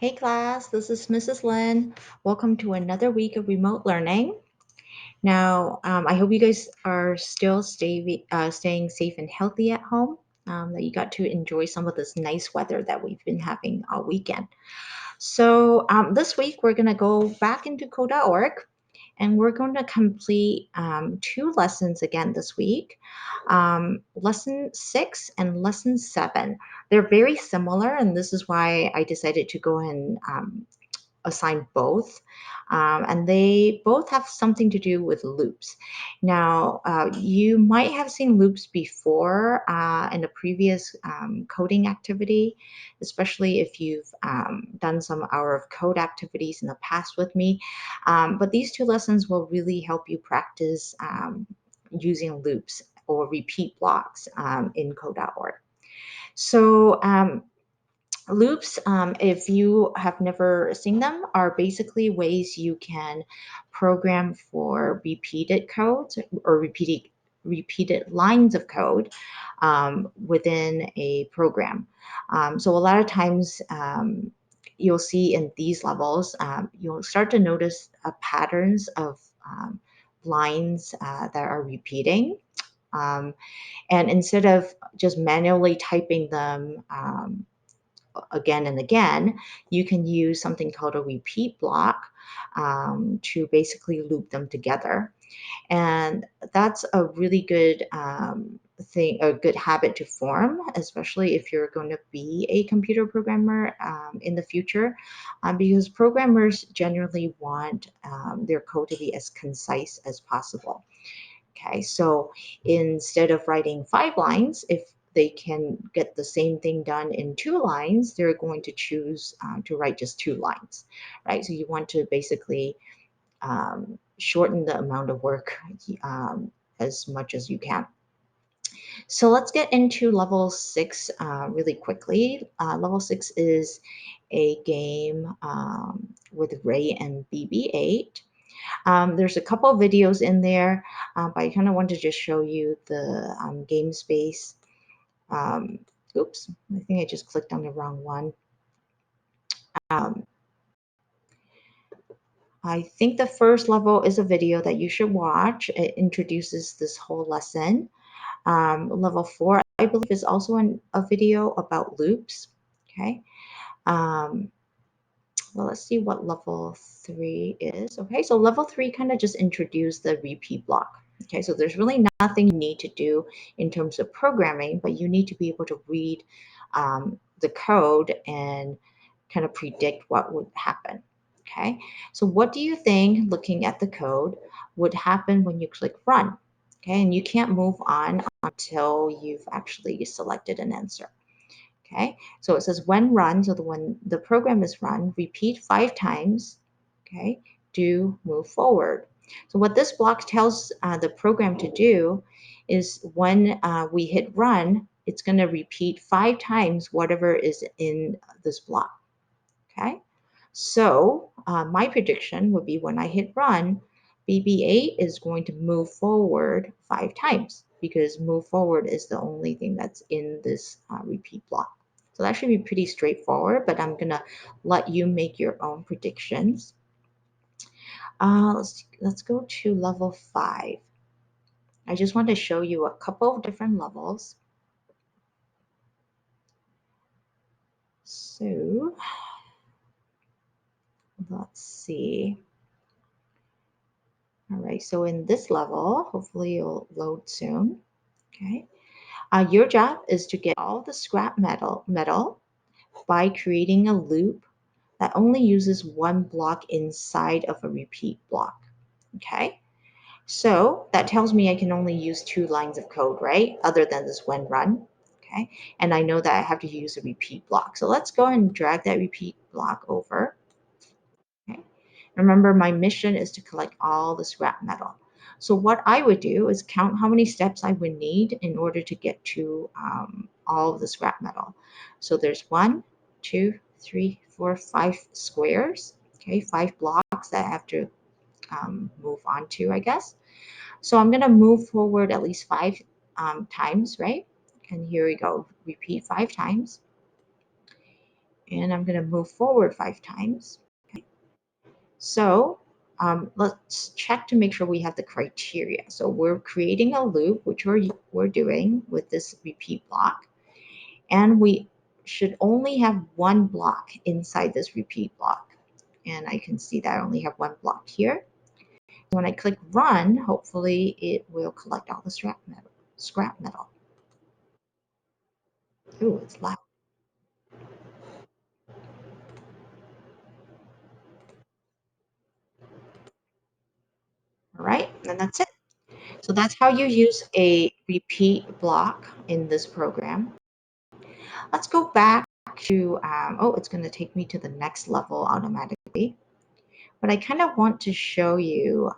Hey class, this is Mrs. Lynn. Welcome to another week of remote learning. Now, I hope you guys are still staying safe and healthy at home, that you got to enjoy some of this nice weather that we've been having all weekend. So this week we're going to go back into code.org and we're going to complete two lessons again this week. Lesson 6 and lesson 7. They're very similar, and this is why I decided to go and assign both. And they both have something to do with loops. Now, you might have seen loops before in a previous coding activity, especially if you've done some hour of code activities in the past with me. But these two lessons will really help you practice using loops or repeat blocks in code.org. So loops, if you have never seen them, are basically ways you can program for repeated codes or repeated lines of code within a program. So a lot of times you'll see in these levels, you'll start to notice patterns of lines that are repeating. Um, and instead of just manually typing them again and again, you can use something called a repeat block to basically loop them together. And that's a really good thing, a good habit to form, especially if you're going to be a computer programmer in the future, because programmers generally want their code to be as concise as possible. Okay, so instead of writing 5 lines, if they can get the same thing done in 2 lines, they're going to choose to write just 2 lines, right? So you want to basically shorten the amount of work as much as you can. So let's get into level 6 really quickly. Level 6 is a game with Ray and BB-8. There's a couple of videos in there, but I kind of want to just show you the game space. Um, oops, I think I just clicked on the wrong one. Um, I think the first level is a video that you should watch. It introduces this whole lesson. Level 4, I believe, is also a video about loops. Okay. Um, well, let's see what level 3 is. Okay, so level 3 kind of just introduced the repeat block. Okay, so there's really nothing you need to do in terms of programming, but you need to be able to read the code and kind of predict what would happen. Okay, so what do you think, looking at the code, would happen when you click run? Okay, and you can't move on until you've actually selected an answer. Okay, so it says when run, so when the program is run, repeat 5 times, okay, do move forward. So what this block tells the program to do is when we hit run, it's going to repeat 5 times whatever is in this block, okay? So my prediction would be when I hit run, BB-8 is going to move forward 5 times because move forward is the only thing that's in this repeat block. So that should be pretty straightforward, but I'm gonna let you make your own predictions. Let's go to level 5. I just want to show you a couple of different levels. So let's see. All right, so in this level, hopefully you'll load soon. Okay. Your job is to get all the scrap metal by creating a loop that only uses one block inside of a repeat block. Okay. So that tells me I can only use 2 lines of code, right? Other than this when run. Okay. And I know that I have to use a repeat block. So let's go and drag that repeat block over. Okay. Remember, my mission is to collect all the scrap metal. So what I would do is count how many steps I would need in order to get to all of the scrap metal. So there's 1, 2, 3, 4, 5 squares. Okay, 5 blocks that I have to move on to, I guess. So I'm going to move forward at least 5 times, right? And here we go. Repeat 5 times. and I'm going to move forward 5 times. So let's check to make sure we have the criteria. So we're creating a loop, which we're doing with this repeat block, and we should only have one block inside this repeat block. And I can see that I only have one block here. When I click run, hopefully it will collect all the scrap metal. Scrap metal. Ooh, it's loud. All right, and that's it. So that's how you use a repeat block in this program. Let's go back to, oh, it's going to take me to the next level automatically. But I kind of want to show you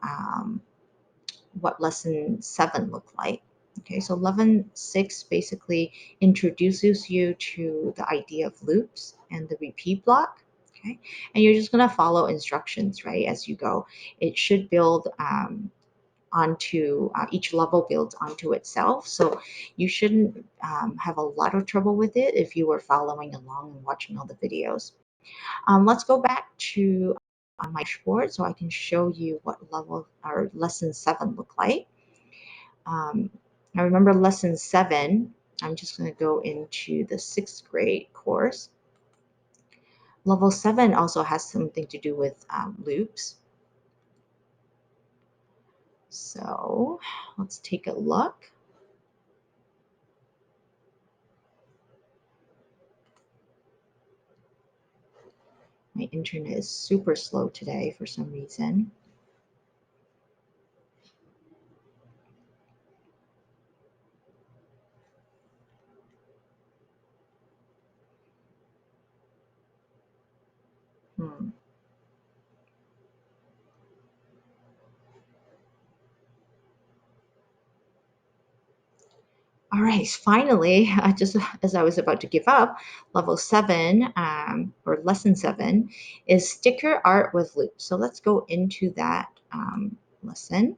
what lesson 7 looked like. Okay, so lesson 6 basically introduces you to the idea of loops and the repeat block. Okay, and you're just going to follow instructions, right, as you go. It should build onto each level builds onto itself. So you shouldn't have a lot of trouble with it if you were following along and watching all the videos. Let's go back to my dashboard so I can show you what level or lesson 7 look like. I remember lesson 7. I'm just going to go into the 6th grade course. Level 7 also has something to do with loops. So let's take a look. My internet is super slow today for some reason. Hmm. All right, finally, just as I was about to give up, level 7 or lesson 7 is sticker art with loops. So let's go into that lesson.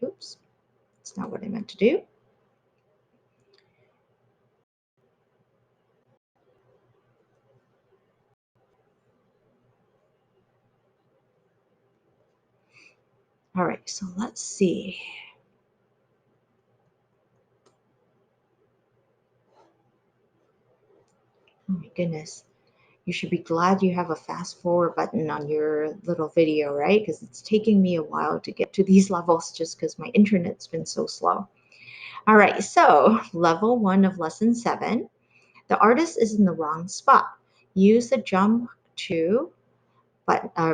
Oops, that's not what I meant to do. All right, so let's see. Oh my goodness. You should be glad you have a fast forward button on your little video, right? Because it's taking me a while to get to these levels just because my internet's been so slow. All right, so level 1 of lesson 7, the artist is in the wrong spot. Use the jump to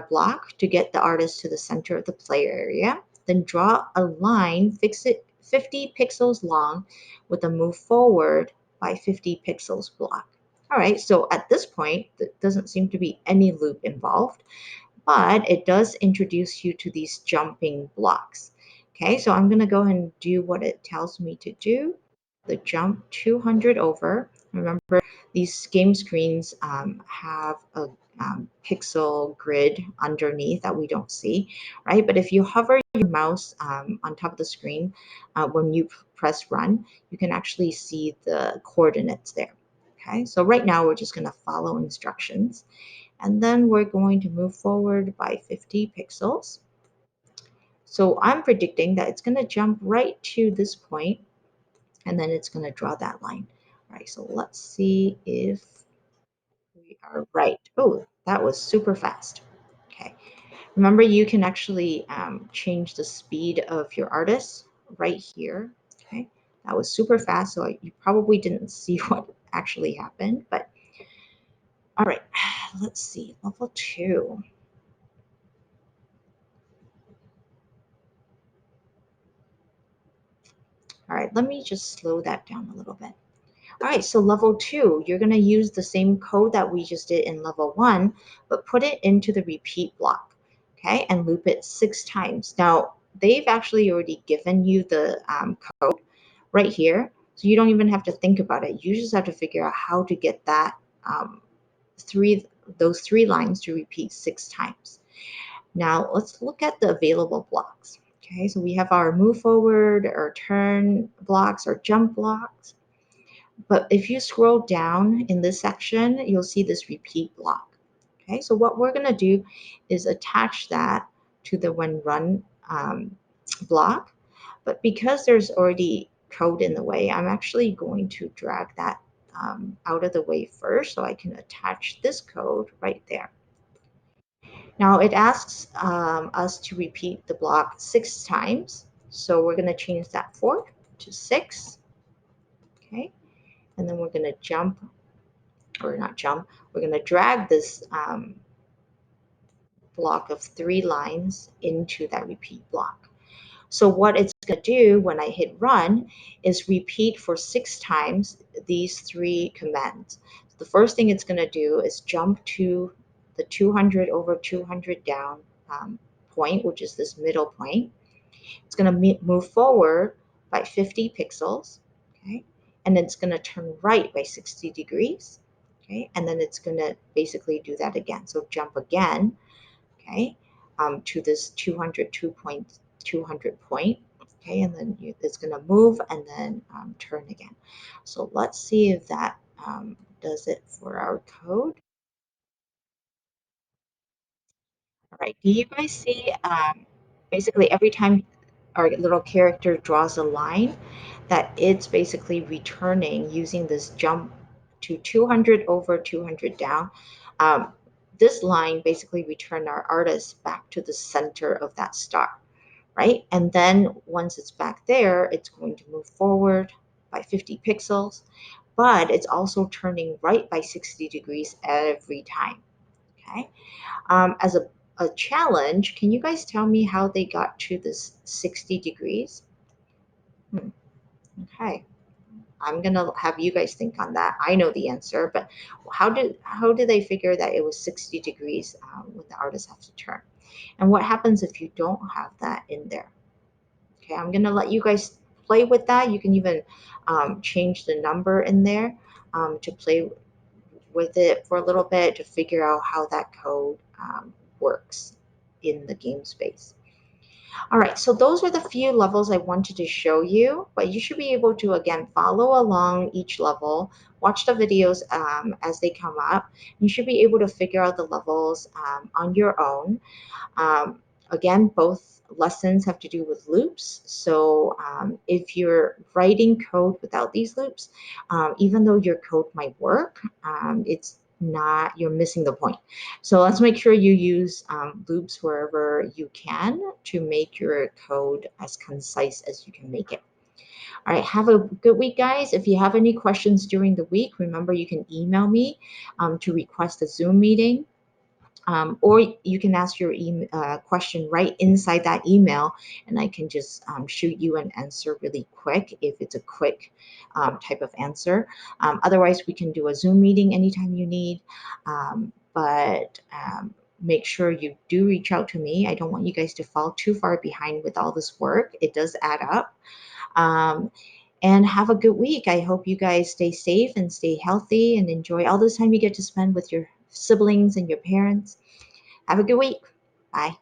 block to get the artist to the center of the play area. Then draw a line, fix it 50 pixels long with a move forward by 50 pixels block. All right, so at this point, there doesn't seem to be any loop involved, but it does introduce you to these jumping blocks. Okay, so I'm gonna go ahead and do what it tells me to do. The jump 200 over. Remember, these game screens have a pixel grid underneath that we don't see, right? But if you hover your mouse on top of the screen, when you press run, you can actually see the coordinates there. Okay, so right now we're just gonna follow instructions, and then we're going to move forward by 50 pixels. So I'm predicting that it's going to jump right to this point, and then it's going to draw that line. All right, so let's see if we are right. Oh, that was super fast. Okay, remember you can actually change the speed of your artist right here. Okay, that was super fast, so you probably didn't see what actually happened, but all right, let's see, level 2. All right, let me just slow that down a little bit. All right, so level 2, you're going to use the same code that we just did in level 1, but put it into the repeat block, okay, and loop it 6 times. Now, they've actually already given you the code right here, so you don't even have to think about it. You just have to figure out how to get that um, those 3 lines to repeat 6 times. Now, let's look at the available blocks. Okay, so we have our move forward, our turn blocks, our jump blocks. But if you scroll down in this section, you'll see this repeat block. Okay, so what we're going to do is attach that to the when run block. But because there's already code in the way, I'm actually going to drag that out of the way first so I can attach this code right there. Now it asks us to repeat the block 6 times. So we're going to change that 4 to 6. Okay, and then we're going to jump, or not jump, we're going to drag this block of 3 lines into that repeat block. So what it's going to do when I hit run is repeat for 6 times these 3 commands. The first thing it's going to do is jump to the 200 over 200 down point, which is this middle point. It's going to move forward by 50 pixels, okay? And then it's going to turn right by 60 degrees, okay? And then it's going to basically do that again. So jump again, okay, to this 200 point, okay? And then it's going to move and then turn again. So let's see if that does it for our code. All right, do you guys see basically every time our little character draws a line, that it's basically returning using this jump to 200 over 200 down. Um, this line basically return our artist back to the center of that star, right? And then once it's back there, it's going to move forward by 50 pixels, but it's also turning right by 60 degrees every time, okay? As a challenge, can you guys tell me how they got to this 60 degrees? Hmm, okay. I'm gonna have you guys think on that. I know the answer, but how did they figure that it was 60 degrees when the artist has to turn? And what happens if you don't have that in there? Okay, I'm gonna let you guys play with that. You can even change the number in there to play with it for a little bit to figure out how that code works in the game space. All right, so those are the few levels I wanted to show you, but you should be able to, again, follow along each level, watch the videos as they come up. You should be able to figure out the levels on your own. Um, Again, both lessons have to do with loops. So if you're writing code without these loops, even though your code might work, it's not, you're missing the point. So let's make sure you use loops wherever you can to make your code as concise as you can make it. All right, have a good week, guys. If you have any questions during the week, remember you can email me to request a Zoom meeting. Or you can ask your question right inside that email, and I can just shoot you an answer really quick if it's a quick type of answer. Otherwise, we can do a Zoom meeting anytime you need. But make sure you do reach out to me. I don't want you guys to fall too far behind with all this work. It does add up. Um, and have a good week. I hope you guys stay safe and stay healthy and enjoy all this time you get to spend with your siblings and your parents. Have a good week. Bye.